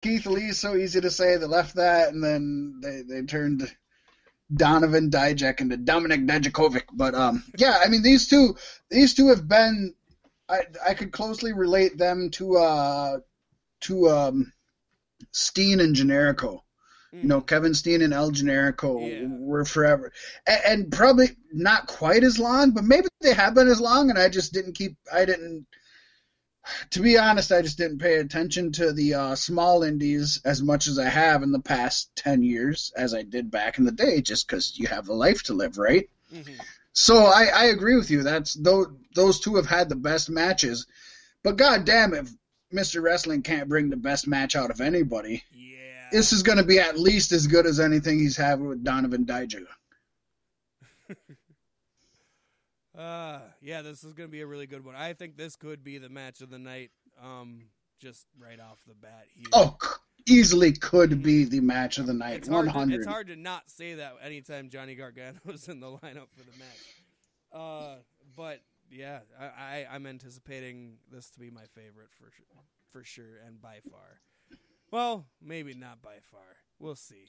Keith Lee, so easy to say. They left that, and then they turned Donovan Dijak into Dominic Dijakovic. But yeah, I mean these two have been. I could closely relate them to Steen and Generico. You know, Kevin Steen and El Generico were forever, and probably not quite as long, but maybe they have been as long. And I just didn't keep. To be honest, I just didn't pay attention to the small indies as much as I have in the past 10 years, as I did back in the day, just because you have a life to live, right? Mm-hmm. So I agree with you. Those two have had the best matches, but god damn it, Mr. Wrestling can't bring the best match out of anybody. Yeah. This is going to be at least as good as anything he's had with Donovan Dijak. Yeah, this is going to be a really good one. I think this could be the match of the night, just right off the bat here. Easily could be the match of the night. It's 100. It's hard to not say that anytime Johnny Gargano's in the lineup for the match. But yeah, I'm anticipating this to be my favorite for sure and by far. Well, maybe not by far. We'll see.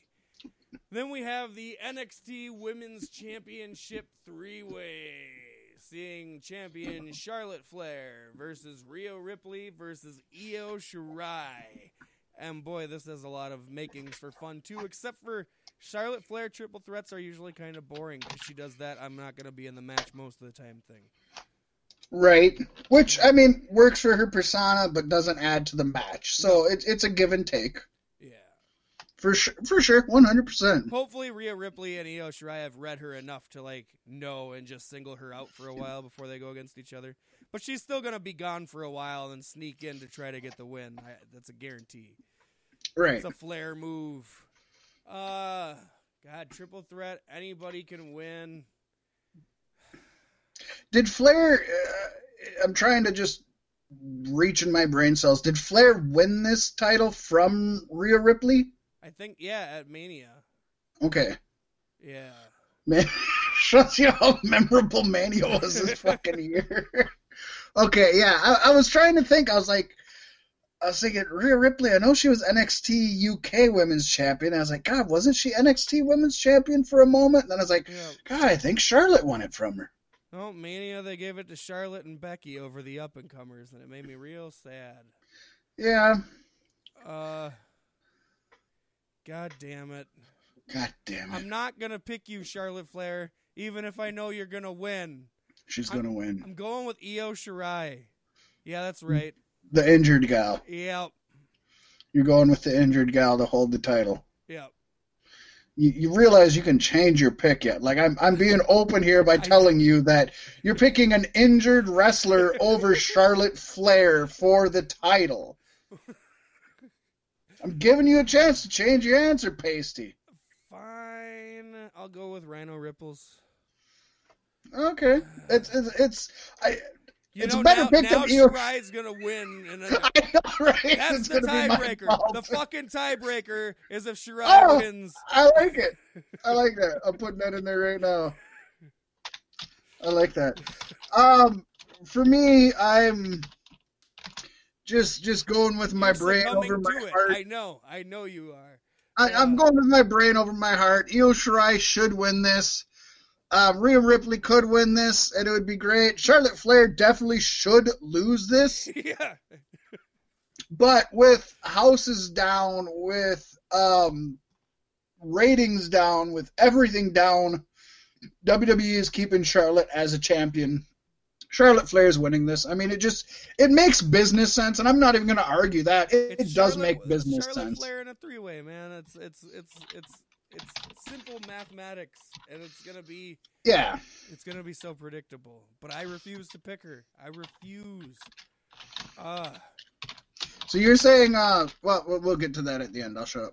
Then we have the NXT Women's Championship 3-way. Seeing champion Charlotte Flair versus Rhea Ripley versus Io Shirai. And boy, this has a lot of makings for fun too, except for Charlotte Flair triple threats are usually kind of boring. If she does that, I'm not going to be in the match most of the time thing. Right. Which, I mean, works for her persona, but doesn't add to the match. So it's a give and take. Yeah. For sure, 100%. Hopefully Rhea Ripley and Io Shirai have read her enough to, know and just single her out for a while before they go against each other. But she's still going to be gone for a while and sneak in to try to get the win. That's a guarantee. Right. It's a Flair move. God, triple threat. Anybody can win. Did Flair, I'm trying to just reach in my brain cells, did Flair win this title from Rhea Ripley? I think, yeah, at Mania. Okay. Yeah. Man, shows you how memorable Mania was this fucking year. Okay, yeah, I was trying to think, I was thinking, Rhea Ripley, I know she was NXT UK Women's Champion. I was like, God, wasn't she NXT Women's Champion for a moment? And then I was like, God, I think Charlotte won it from her. Oh, Mania, they gave it to Charlotte and Becky over the up-and-comers, and it made me real sad. Yeah. God damn it. God damn it. I'm not going to pick you, Charlotte Flair, even if I know you're going to win. She's going to win. I'm going with Io Shirai. Yeah, that's right. The injured gal. Yep. You're going with the injured gal to hold the title. Yep. You realize you can change your pick yet. I'm being open here by telling you that you're picking an injured wrestler over Charlotte Flair for the title. I'm giving you a chance to change your answer, Pasty. Fine. I'll go with Rhino Ripples. Okay. It's a better now, pick now than Io. Shirai's going to win. I know, right? That's the tiebreaker. The fucking tiebreaker is if Shirai wins. I like it. I like that. I'm putting that in there right now. I like that. For me, I'm just going with my brain over my heart. I know you are. I'm going with my brain over my heart. Io Shirai should win this. Rhea Ripley could win this, and it would be great. Charlotte Flair definitely should lose this. Yeah. But with houses down, with ratings down, with everything down, WWE is keeping Charlotte as a champion. Charlotte Flair is winning this. I mean, it makes business sense, and I'm not even going to argue that. It does make business sense. Charlotte Flair in a three-way, man. It's simple mathematics, and it's gonna be it's gonna be so predictable. But I refuse to pick her. I refuse. So you're saying, well, we'll get to that at the end. I'll shut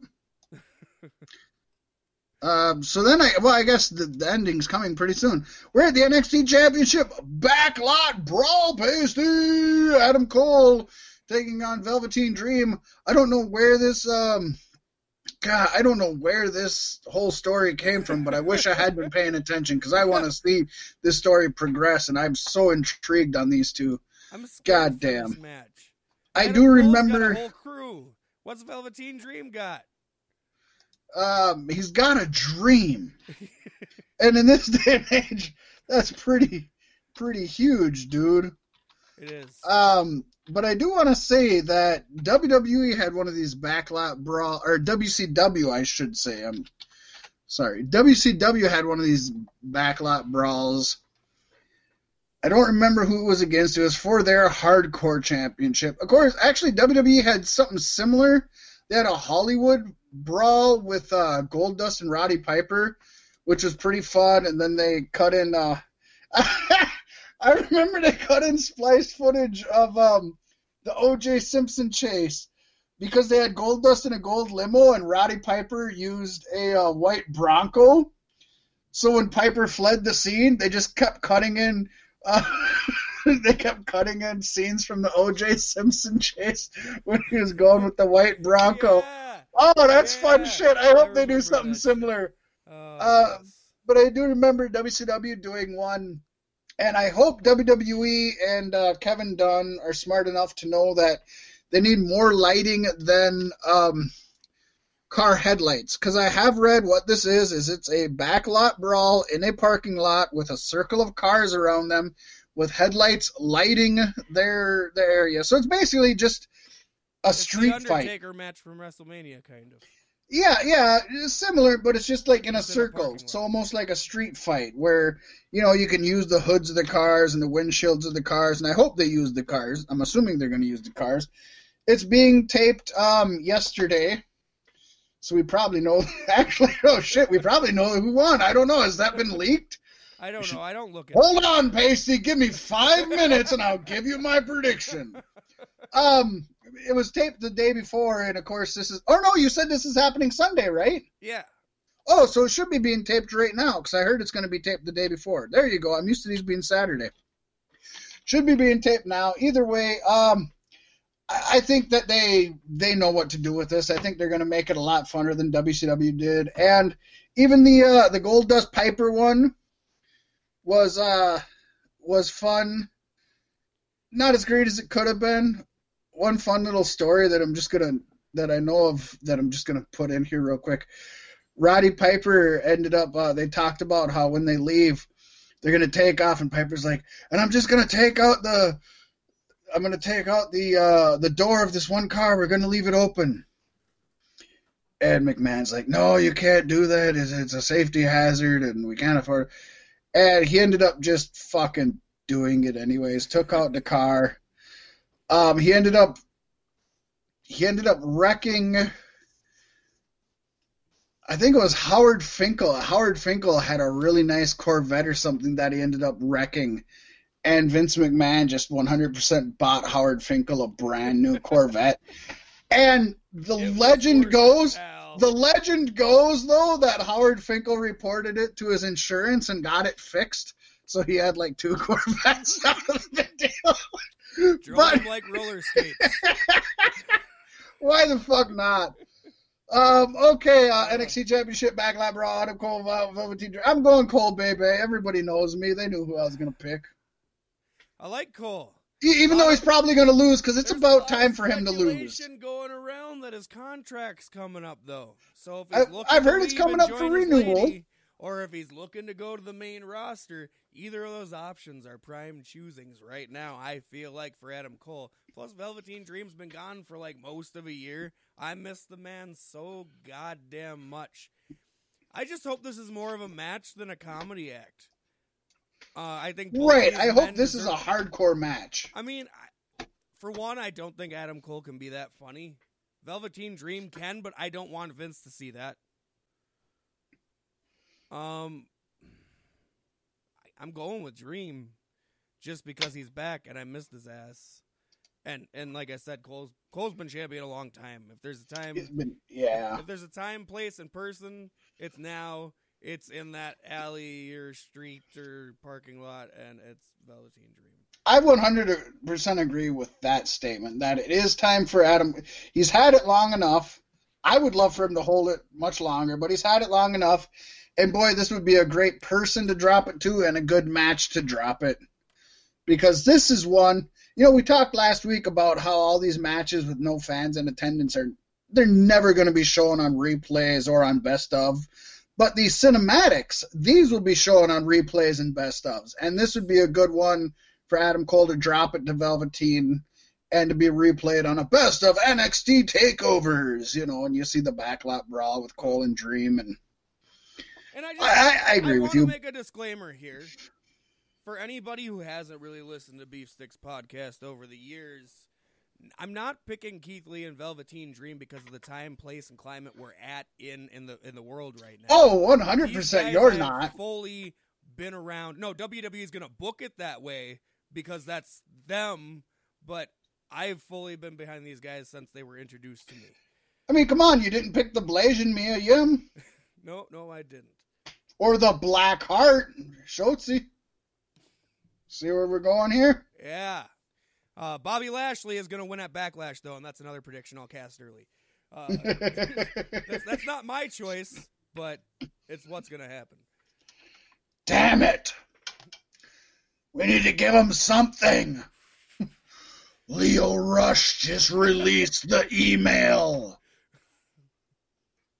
up. So then I guess the ending's coming pretty soon. We're at the NXT Championship Backlot Brawl, Pasty. Adam Cole taking on Velveteen Dream. I don't know where this I don't know where this whole story came from, but I wish I had been paying attention because I want to see this story progress, and I'm so intrigued on these two. I'm scared God damn. for this match. I do remember. Got a whole crew. What's Velveteen Dream got? He's got a dream. And in this day and age, that's pretty huge, dude. It is. But I do want to say that WWE had one of these backlot brawl, or WCW, I should say. I'm sorry. WCW had one of these backlot brawls. I don't remember who it was against. It was for their hardcore championship. Of course, actually, WWE had something similar. They had a Hollywood brawl with Goldust and Roddy Piper, which was pretty fun. And then they cut in... I remember they cut in spliced footage of the O.J. Simpson chase because they had Goldust in a gold limo and Roddy Piper used a white Bronco. So when Piper fled the scene, they just kept cutting in... they kept cutting in scenes from the O.J. Simpson chase when he was going with the white Bronco. Yeah. Oh, that's fun shit. I hope they do something similar. But I do remember WCW doing one, and I hope WWE and Kevin Dunn are smart enough to know that they need more lighting than car headlights. Because I have read what this is it's a backlot brawl in a parking lot with a circle of cars around them with headlights lighting their area. So it's basically just a street fight. It's the Undertaker match from WrestleMania, kind of. Yeah, it's similar, but it's just like in a circle. So almost like a street fight where, you can use the hoods of the cars and the windshields of the cars, and I hope they use the cars. I'm assuming they're going to use the cars. It's being taped yesterday, so we probably know. Actually, oh shit, we probably know who won. I don't know. Has that been leaked? I don't know. I don't look at Hold on, Pacey. Give me 5 minutes, and I'll give you my prediction. It was taped the day before, and of course this is... Oh, no, you said this is happening Sunday, right? Yeah. Oh, so it should be being taped right now, because I heard it's going to be taped the day before. There you go. I'm used to these being Saturday. Should be being taped now. Either way, I think that they know what to do with this. I think they're going to make it a lot funner than WCW did. And even the Goldust Piper one was fun. Not as great as it could have been. One fun little story that I'm just gonna put in here real quick. Roddy Piper ended up. They talked about how when they leave, they're gonna take off, and Piper's like, and I'm just gonna take out the door of this one car. We're gonna leave it open. And McMahon's like, no, you can't do that. It's a safety hazard, and we can't afford it. And he ended up just fucking doing it anyways. Took out the car. He ended up wrecking. I think it was Howard Finkel. Howard Finkel had a really nice Corvette or something that he ended up wrecking, and Vince McMahon just 100% bought Howard Finkel a brand new Corvette. And the legend goes though that Howard Finkel reported it to his insurance and got it fixed, so he had like 2 Corvettes out of the deal. Drove them like roller skates. Why the fuck not? Okay, NXT Championship Backlot Brawl, Adam Cole, Velveteen Dream. I'm going Cole, baby. Everybody knows me. They knew who I was going to pick. I like Cole. Even though he's probably going to lose, because it's about time for him to lose. There's going around that his contract's coming up, though. So if he's looking I've heard it's coming up for renewal. Or if he's looking to go to the main roster, either of those options are prime choosings right now, I feel like, for Adam Cole. Plus, Velveteen Dream's been gone for like most of a year. I miss the man so goddamn much. I just hope this is more of a match than a comedy act. I think I hope this is a hardcore match. I mean, for one, I don't think Adam Cole can be that funny. Velveteen Dream can, but I don't want Vince to see that. I'm going with Dream just because he's back and I missed his ass. And like I said, Cole's been champion a long time. If there's a time, if there's a time, place, and person, it's now. It's in that alley or street or parking lot, and it's Velveteen Dream. I 100% agree with that statement, that it is time for Adam. He's had it long enough. I would love for him to hold it much longer, but he's had it long enough. And boy, this would be a great person to drop it to and a good match to drop it. Because this is one, we talked last week about how all these matches with no fans in attendance are they're never going to be shown on replays or on best of. But the cinematics, these will be shown on replays and best ofs. And this would be a good one for Adam Cole to drop it to Velveteen and to be replayed on a best of NXT takeovers, you know, and you see the backlot brawl with Cole and Dream. And I agree with you. I want to make a disclaimer here. For anybody who hasn't really listened to Beef Sticks podcast over the years, I'm not picking Keith Lee and Velveteen Dream because of the time, place, and climate we're at in the world right now. Oh, 100% you're not. Fully been around. No, WWE is going to book it that way because that's them, but I've fully been behind these guys since they were introduced to me. I mean, come on, you didn't pick the Blasian Mia Yim? No, I didn't. Or the Black Heart, Shotzi. See where we're going here? Yeah. Bobby Lashley is going to win at Backlash, though, and that's another prediction I'll cast early. That's not my choice, but it's what's going to happen. Damn it. We need to give him something. Leo Rush just released the email.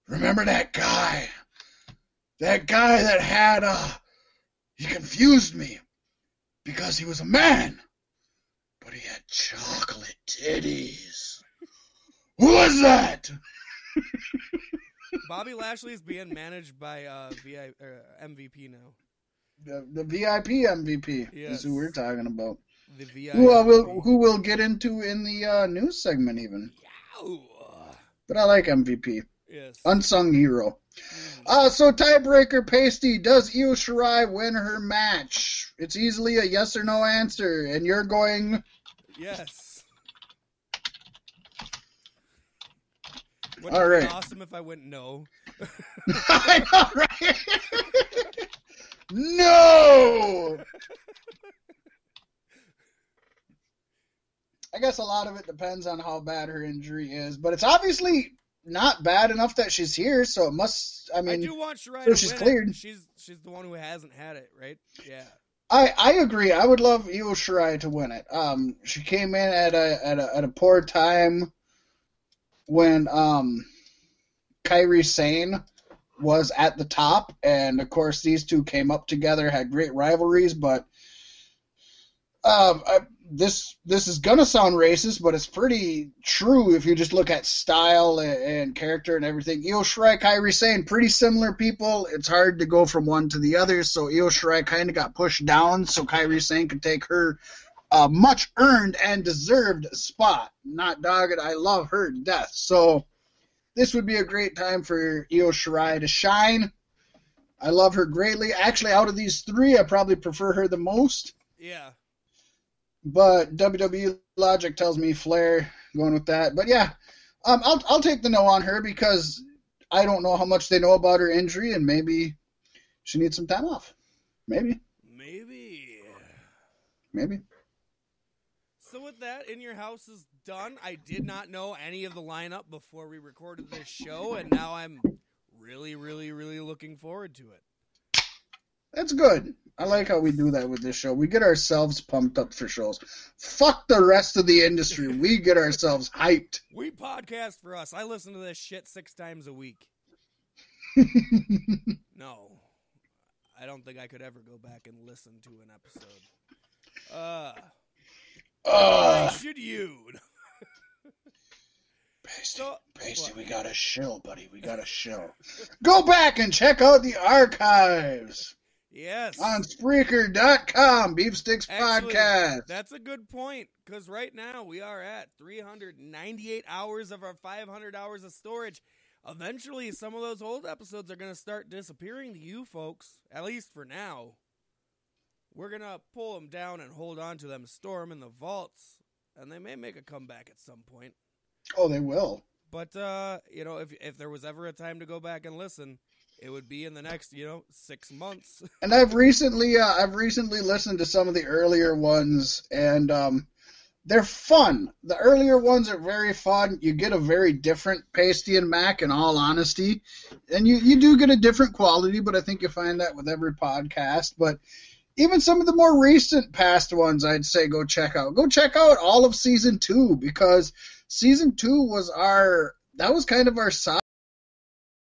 Remember that guy? That guy that had, he confused me because he was a man, but he had chocolate titties. Who was that? Bobby Lashley is being managed by MVP now. The VIP MVP is who we're talking about. The VIP. Who we'll get into in the news segment even. Yow. But I like MVP. Yes. Unsung hero. So tiebreaker, Pasty, does Io Shirai win her match? It's easily a yes or no answer, and you're going... Yes. All Wouldn't it right. be awesome if I went no? I know, right? No! I guess a lot of it depends on how bad her injury is, but it's obviously not bad enough that she's here, so it must, I mean, I do want Shirai so to she's win cleared. it. She's the one who hasn't had it, right? Yeah. I agree. I would love Io Shirai to win it. She came in at a poor time when Kairi Sane was at the top, and of course these two came up together, had great rivalries, but this is gonna sound racist, but it's pretty true if you just look at style and character and everything. Io Shirai, Kairi Sane, pretty similar people. It's hard to go from one to the other, so Io Shirai kind of got pushed down so Kairi Sane could take her much earned and deserved spot. Not dog it, I love her to death. So this would be a great time for Io Shirai to shine. I love her greatly. Actually, out of these three, I probably prefer her the most. Yeah. But WWE logic tells me Flair going with that. But yeah, I'll take the no on her because I don't know how much they know about her injury, and maybe she needs some time off. Maybe. So with that, In Your House is done. I did not know any of the lineup before we recorded this show, and now I'm really, really, really looking forward to it. That's good. I like how we do that with this show. We get ourselves pumped up for shows. Fuck the rest of the industry. We get ourselves hyped. We podcast for us. I listen to this shit 6 times a week. No. I don't think I could ever go back and listen to an episode. Why should you? Pasty, we got a shill, buddy. We got a shill. Go back and check out the archives. Yes. On Spreaker.com, Beefsticks Podcast. That's a good point, because right now we are at 398 hours of our 500 hours of storage. Eventually, some of those old episodes are going to start disappearing to you folks, at least for now. We're going to pull them down and hold on to them, store them in the vaults, and they may make a comeback at some point. Oh, they will. But, if there was ever a time to go back and listen, it would be in the next, 6 months. And I've recently listened to some of the earlier ones, and they're fun. The earlier ones are very fun. You get a very different Pasty and Mac, in all honesty. And you do get a different quality, but I think you find that with every podcast. But even some of the more recent past ones, I'd say go check out. Go check out all of Season 2, because Season 2 was our that was kind of our side.